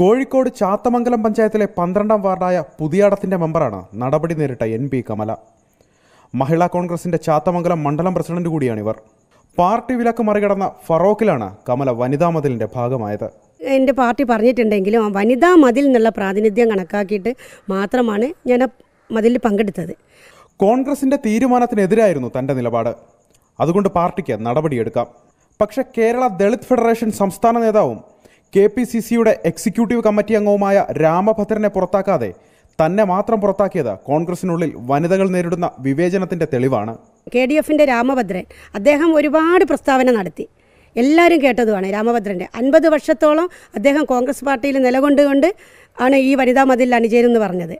കോഴിക്കോട് ചാത്തമംഗലം പഞ്ചായത്തിലെ 12ാം വാർഡായ പുതിയാടത്തിന്റെ മെമ്പറാണ് നടപടി നേരിട്ട NP കമല. മഹിളാ കോൺഗ്രസിന്റെ ചാത്തമംഗലം മണ്ഡലം പ്രസിഡന്റ് കൂടിയാണിവർ. പാർട്ടി വിലക്ക് മറികടന്ന ഫറോക്കിലാണ് കമല വനിതാ മതിലിന്റെ ഭാഗമായത്. എൻ്റെ പാർട്ടി പറഞ്ഞിട്ടുണ്ടെങ്കിലും വനിതാ മതിൽ എന്നുള്ള പ്രാതിനിധ്യം കണക്കാക്കിയിട്ട് മാത്രമാണ് ഞാൻ മതിലിൽ പങ്കെടുത്തത്. കോൺഗ്രസിന്റെ തീരുമാനത്തിനെതിരായിരുന്നു തന്റെ നിലപാട്. അതുകൊണ്ട് പാർട്ടിക്ക് നടപടിയെടുക്കാം. പക്ഷേ കേരള ദളിത് ഫെഡറേഷൻ സംസ്ഥാന നേതാവും KPCCയുടെ എക്സിക്യൂട്ടീവ് കമ്മിറ്റി അംഗവുമായ രാമഭദ്രനെ പുറത്താക്കാതെ തന്നെ മാത്രം പുറത്താക്കിയത് കോൺഗ്രസിനുള്ളിൽ വനിതകൾ നേരിടുന്ന വിവേചനത്തിന്റെ തെളിവാണ്. KDFന്റെ രാമഭദ്രൻ അദ്ദേഹം ഒരുപാട് പ്രസ്താവന നടത്തി. എല്ലാവരും കേട്ടതുമാണ്. രാമഭദ്രൻ്റെ 50 വർഷത്തോളം അദ്ദേഹം കോൺഗ്രസ് പാർട്ടിയിൽ നിലകൊണ്ടുകൊണ്ട് ആണ് ഈ വനിതാ മതിലിൽ അണിചേരുമെന്ന് പറഞ്ഞത്.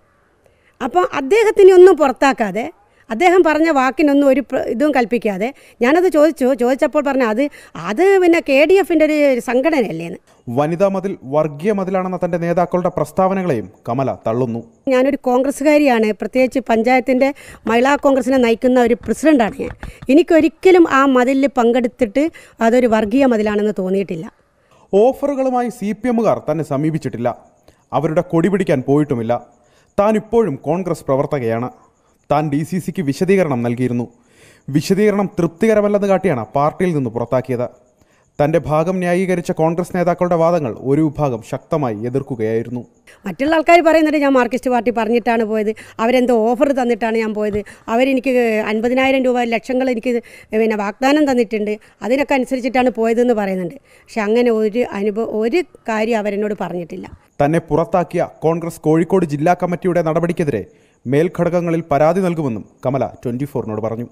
അപ്പോൾ അദ്ദേഹത്തിനെ ഒന്നും പുറത്താക്കാതെ, അദ്ദേഹം പറഞ്ഞ വാക്കിനൊന്നും ഒരു ഇതും കൽപ്പിക്കാതെ ഞാനത് ചോദിച്ചപ്പോൾ പറഞ്ഞ അത് പിന്നെ KDFന്റെ ഒരു സംഘടനയല്ലേന്ന്. വനിതാ മതിൽ വർഗീയ മതിലാണെന്ന തന്റെ നേതാക്കളുടെ പ്രസ്താവനകളെയും കമല തള്ളുന്നു. ഞാനൊരു കോൺഗ്രസ്സുകാരിയാണ്, പ്രത്യേകിച്ച് പഞ്ചായത്തിൻ്റെ മഹിളാ കോൺഗ്രസിനെ നയിക്കുന്ന ഒരു പ്രസിഡൻ്റാണ് ഞാൻ. എനിക്കൊരിക്കലും ആ മതിലിൽ പങ്കെടുത്തിട്ട് അതൊരു വർഗീയ മതിലാണെന്ന് തോന്നിയിട്ടില്ല. ഓഫറുകളുമായി CPMകാർ തന്നെ സമീപിച്ചിട്ടില്ല. അവരുടെ കൊടി പിടിക്കാൻ പോയിട്ടുമില്ല. താൻ ഇപ്പോഴും കോൺഗ്രസ് പ്രവർത്തകയാണ്. താൻ DCCക്ക് വിശദീകരണം നൽകിയിരുന്നു. വിശദീകരണം തൃപ്തികരമല്ലെന്ന് കാട്ടിയാണ് പാർട്ടിയിൽ നിന്ന് പുറത്താക്കിയത്. തൻ്റെ ഭാഗം ന്യായീകരിച്ച കോൺഗ്രസ് നേതാക്കളുടെ വാദങ്ങൾ ഒരു വിഭാഗം ശക്തമായി എതിർക്കുകയായിരുന്നു. മറ്റുള്ള ആൾക്കാർ പറയുന്നുണ്ട് ഞാൻ മാർക്സിസ്റ്റ് പാർട്ടി പറഞ്ഞിട്ടാണ് പോയത്, അവരെന്തോ ഓഫർ തന്നിട്ടാണ് ഞാൻ പോയത്, അവരെനിക്ക് 50,000 രൂപ ലക്ഷങ്ങൾ എനിക്ക് പിന്നെ വാഗ്ദാനം തന്നിട്ടുണ്ട്, അതിനൊക്കെ അനുസരിച്ചിട്ടാണ് പോയതെന്ന് പറയുന്നുണ്ട്. പക്ഷെ അങ്ങനെ ഒരു കാര്യം അവരെന്നോട് പറഞ്ഞിട്ടില്ല. തന്നെ പുറത്താക്കിയ കോൺഗ്രസ് കോഴിക്കോട് ജില്ലാ കമ്മിറ്റിയുടെ നടപടിക്കെതിരെ മേൽഘടകങ്ങളിൽ പരാതി നൽകുമെന്നും കമല 24നോട് പറഞ്ഞു.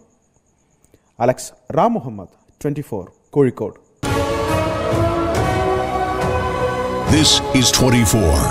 Alex Ram Muhammad, 24 Kozhikode. This is 24.